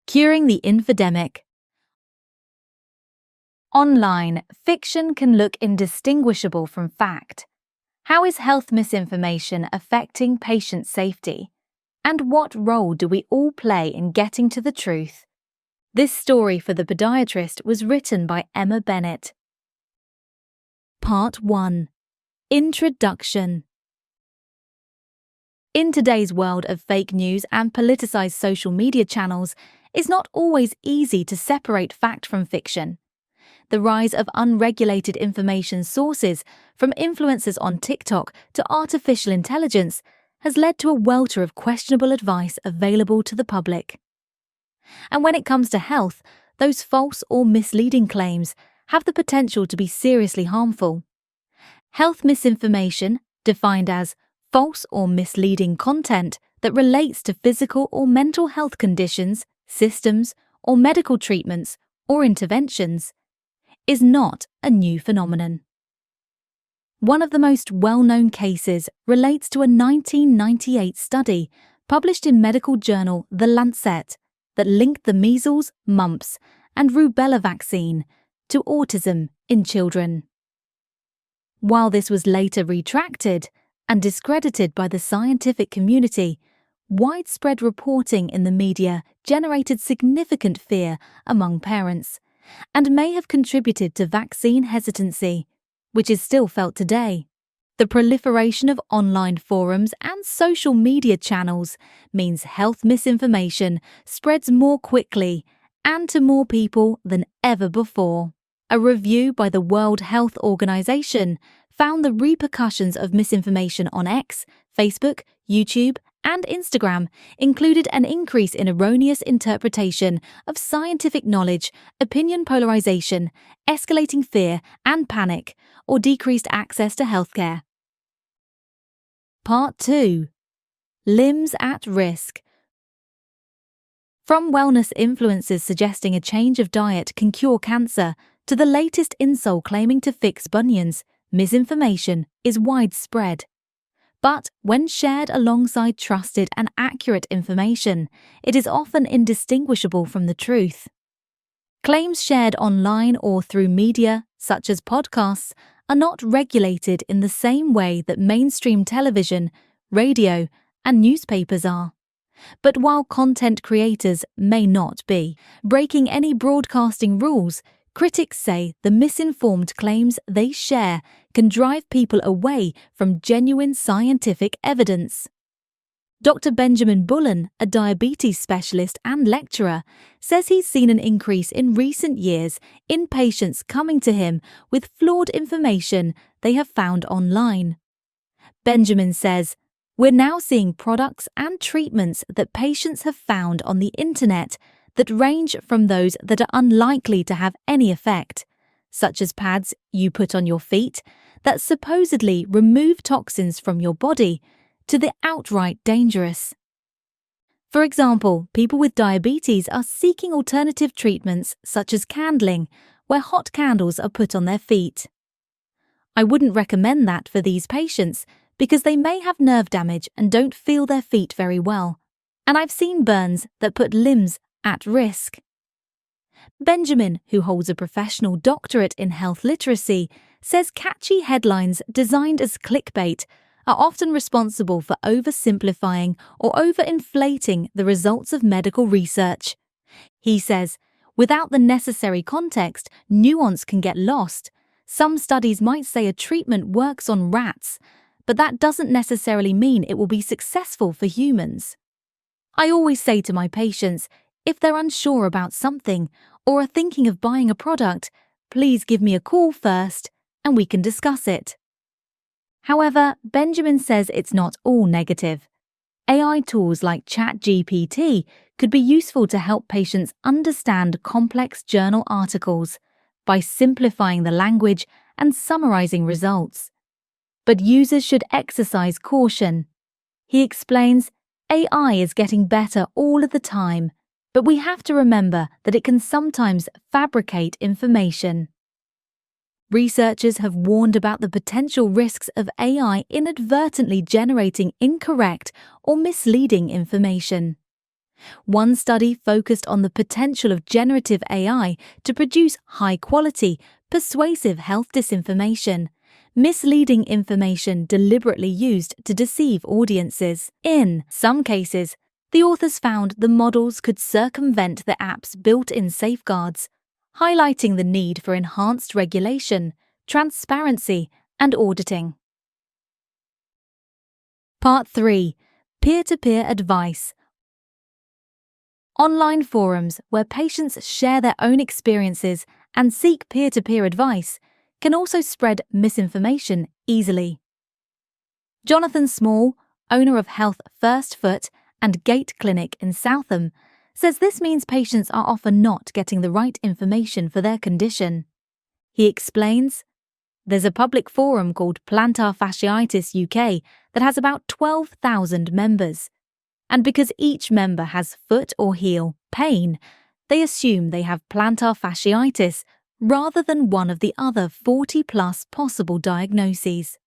Curing the infodemic. Online, fiction can look indistinguishable from fact. How is health misinformation affecting patient safety? And what role do we all play in getting to the truth? This story for the Podiatrist was written by Emma Bennett. Part 1. Introduction. In today's world of fake news and politicized social media channels, it's not always easy to separate fact from fiction. The rise of unregulated information sources, from influencers on TikTok to artificial intelligence, has led to a welter of questionable advice available to the public. And when it comes to health, those false or misleading claims have the potential to be seriously harmful. Health misinformation, defined as false or misleading content that relates to physical or mental health conditions, systems, or medical treatments or interventions, is not a new phenomenon. One of the most well-known cases relates to a 1998 study published in medical journal The Lancet that linked the measles, mumps, and rubella vaccine to autism in children. While this was later retracted and discredited by the scientific community, widespread reporting in the media generated significant fear among parents and may have contributed to vaccine hesitancy, which is still felt today. The proliferation of online forums and social media channels means health misinformation spreads more quickly and to more people than ever before. A review by the World Health Organization found the repercussions of misinformation on X, Facebook, YouTube, and Instagram included an increase in erroneous interpretation of scientific knowledge, opinion polarization, escalating fear and panic, or decreased access to healthcare. Part 2. Limbs at risk. From wellness influencers suggesting a change of diet can cure cancer to the latest insole claiming to fix bunions, misinformation is widespread. But when shared alongside trusted and accurate information, it is often indistinguishable from the truth. Claims shared online or through media, such as podcasts, are not regulated in the same way that mainstream television, radio, and newspapers are. But while content creators may not be breaking any broadcasting rules, critics say the misinformed claims they share can drive people away from genuine scientific evidence. Dr. Benjamin Bullen, a diabetes specialist and lecturer, says he's seen an increase in recent years in patients coming to him with flawed information they have found online. Benjamin says, "We're now seeing products and treatments that patients have found on the internet that range from those that are unlikely to have any effect, such as pads you put on your feet that supposedly remove toxins from your body, to the outright dangerous. For example, people with diabetes are seeking alternative treatments such as candling, where hot candles are put on their feet. I wouldn't recommend that for these patients because they may have nerve damage and don't feel their feet very well, and I've seen burns that put limbs at risk." Benjamin, who holds a professional doctorate in health literacy, says catchy headlines designed as clickbait are often responsible for oversimplifying or overinflating the results of medical research. He says, without the necessary context, nuance can get lost. Some studies might say a treatment works on rats, but that doesn't necessarily mean it will be successful for humans. I always say to my patients, if they're unsure about something or are thinking of buying a product, please give me a call first and we can discuss it. However, Benjamin says it's not all negative. AI tools like ChatGPT could be useful to help patients understand complex journal articles by simplifying the language and summarizing results. But users should exercise caution. He explains, AI is getting better all of the time, but we have to remember that it can sometimes fabricate information. Researchers have warned about the potential risks of AI inadvertently generating incorrect or misleading information. One study focused on the potential of generative AI to produce high-quality, persuasive health disinformation, misleading information deliberately used to deceive audiences. In some cases, the authors found the models could circumvent the app's built-in safeguards, highlighting the need for enhanced regulation, transparency, and auditing. Part 3. Peer-to-peer advice. Online forums where patients share their own experiences and seek peer-to-peer advice can also spread misinformation easily. Jonathan Small, owner of Health First Foot and Gate Clinic in Southam, says this means patients are often not getting the right information for their condition. He explains, "There's a public forum called Plantar Fasciitis UK that has about 12,000 members. And because each member has foot or heel pain, they assume they have plantar fasciitis rather than one of the other 40-plus possible diagnoses.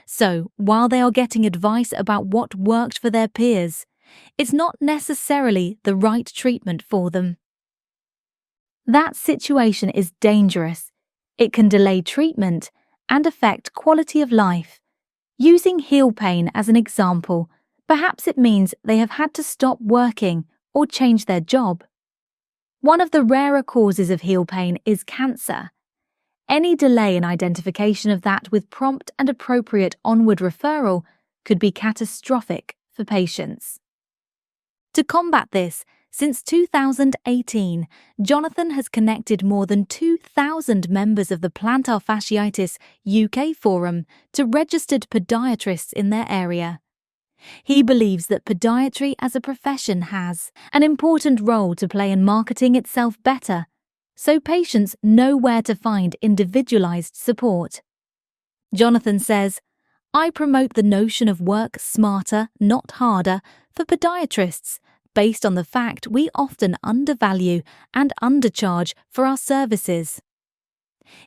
So, while they are getting advice about what worked for their peers, it's not necessarily the right treatment for them. That situation is dangerous. It can delay treatment and affect quality of life. Using heel pain as an example, perhaps it means they have had to stop working or change their job. One of the rarer causes of heel pain is cancer. Any delay in identification of that with prompt and appropriate onward referral could be catastrophic for patients. To combat this, since 2018, Jonathan has connected more than 2,000 members of the Plantar Fasciitis UK Forum to registered podiatrists in their area. He believes that podiatry as a profession has an important role to play in marketing itself better, so patients know where to find individualized support. Jonathan says, "I promote the notion of work smarter, not harder, for podiatrists, based on the fact we often undervalue and undercharge for our services.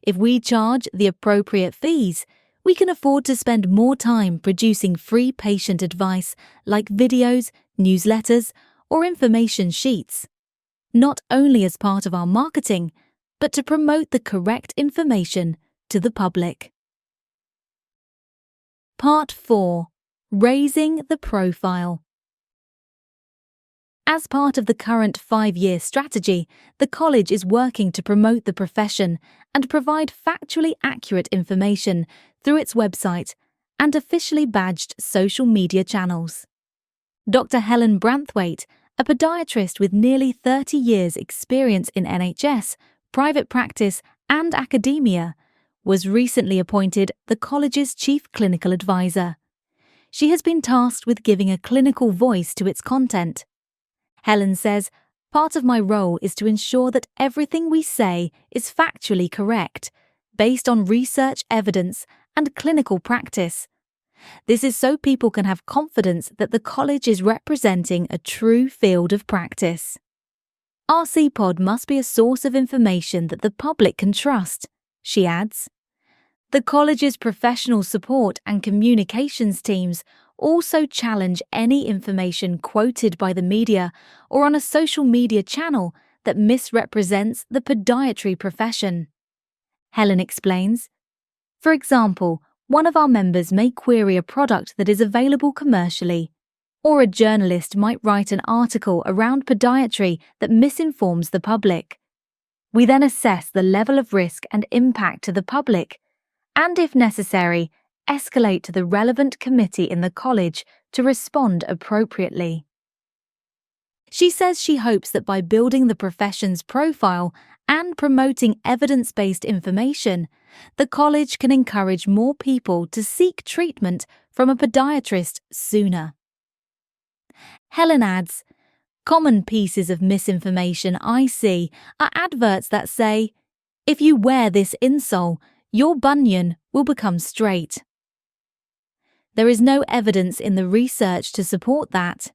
If we charge the appropriate fees, we can afford to spend more time producing free patient advice like videos, newsletters, or information sheets, not only as part of our marketing, but to promote the correct information to the public." Part 4. Raising the profile. As part of the current 5-year strategy, the college is working to promote the profession and provide factually accurate information through its website and officially badged social media channels. Dr. Helen Branthwaite, a podiatrist with nearly 30 years' experience in NHS, private practice, and academia, was recently appointed the college's chief clinical advisor. She has been tasked with giving a clinical voice to its content. Helen says, "Part of my role is to ensure that everything we say is factually correct, based on research evidence and clinical practice. This is so people can have confidence that the college is representing a true field of practice. RCPod must be a source of information that the public can trust," she adds. The college's professional support and communications teams also challenge any information quoted by the media or on a social media channel that misrepresents the podiatry profession. Helen explains, "For example, one of our members may query a product that is available commercially, or a journalist might write an article around podiatry that misinforms the public. We then assess the level of risk and impact to the public, and if necessary, escalate to the relevant committee in the college to respond appropriately." She says she hopes that by building the profession's profile and promoting evidence-based information, the college can encourage more people to seek treatment from a podiatrist sooner. Helen adds, "Common pieces of misinformation I see are adverts that say, 'If you wear this insole, your bunion will become straight.' There is no evidence in the research to support that.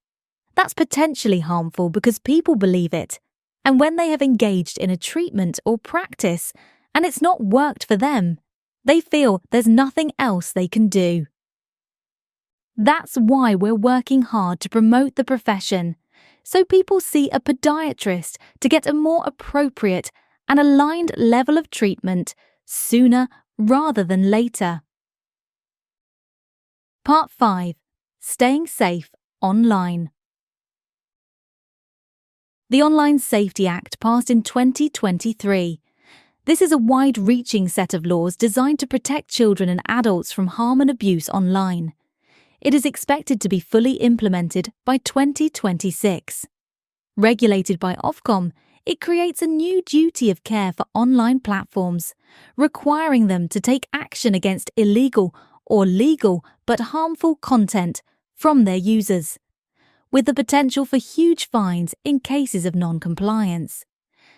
That's potentially harmful because people believe it, and when they have engaged in a treatment or practice and it's not worked for them, they feel there's nothing else they can do. That's why we're working hard to promote the profession, so people see a podiatrist to get a more appropriate and aligned level of treatment sooner rather than later. Part 5. Staying safe online. The Online Safety Act passed in 2023. This is a wide-reaching set of laws designed to protect children and adults from harm and abuse online. It is expected to be fully implemented by 2026. Regulated by Ofcom, it creates a new duty of care for online platforms, requiring them to take action against illegal or legal but harmful content from their users, with the potential for huge fines in cases of non-compliance.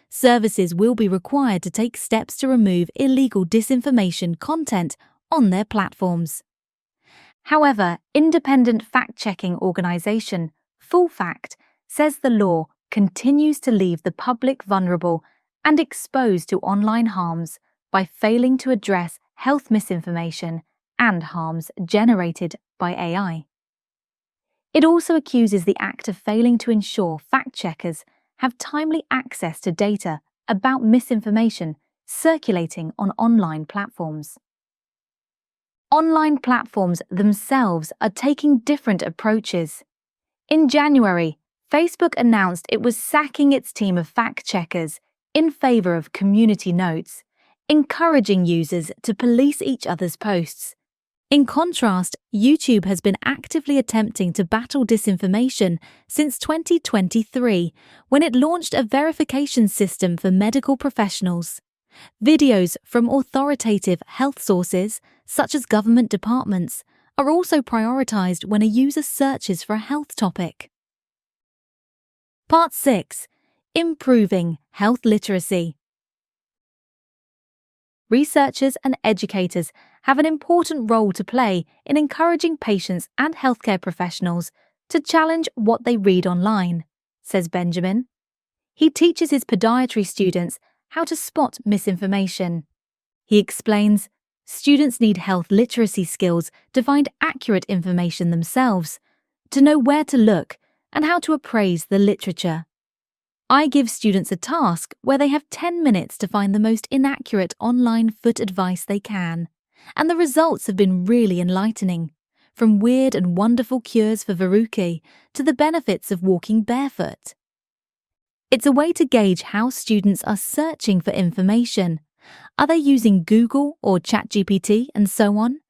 Services will be required to take steps to remove illegal disinformation content on their platforms. However, independent fact-checking organisation Full Fact says the law continues to leave the public vulnerable and exposed to online harms by failing to address health misinformation and harms generated by AI. It also accuses the Act of failing to ensure fact-checkers have timely access to data about misinformation circulating on online platforms. Online platforms themselves are taking different approaches. In January, Facebook announced it was sacking its team of fact-checkers in favor of community notes, encouraging users to police each other's posts. In contrast, YouTube has been actively attempting to battle disinformation since 2023, when it launched a verification system for medical professionals. Videos from authoritative health sources, such as government departments, are also prioritized when a user searches for a health topic. Part 6. Improving health literacy. Researchers and educators have an important role to play in encouraging patients and healthcare professionals to challenge what they read online, says Benjamin. He teaches his podiatry students how to spot misinformation. He explains, students need health literacy skills to find accurate information themselves, to know where to look and how to appraise the literature. I give students a task where they have 10 minutes to find the most inaccurate online foot advice they can, and the results have been really enlightening, from weird and wonderful cures for verrucae to the benefits of walking barefoot. It's a way to gauge how students are searching for information. Are they using Google or ChatGPT and so on?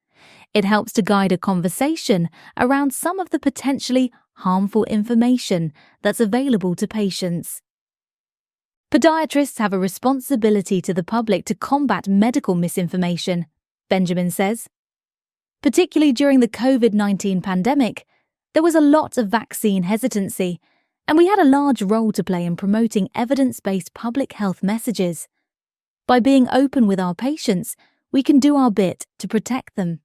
It helps to guide a conversation around some of the potentially harmful information that's available to patients. Podiatrists have a responsibility to the public to combat medical misinformation, Benjamin says. Particularly during the COVID-19 pandemic, there was a lot of vaccine hesitancy, and we had a large role to play in promoting evidence-based public health messages. By being open with our patients, we can do our bit to protect them.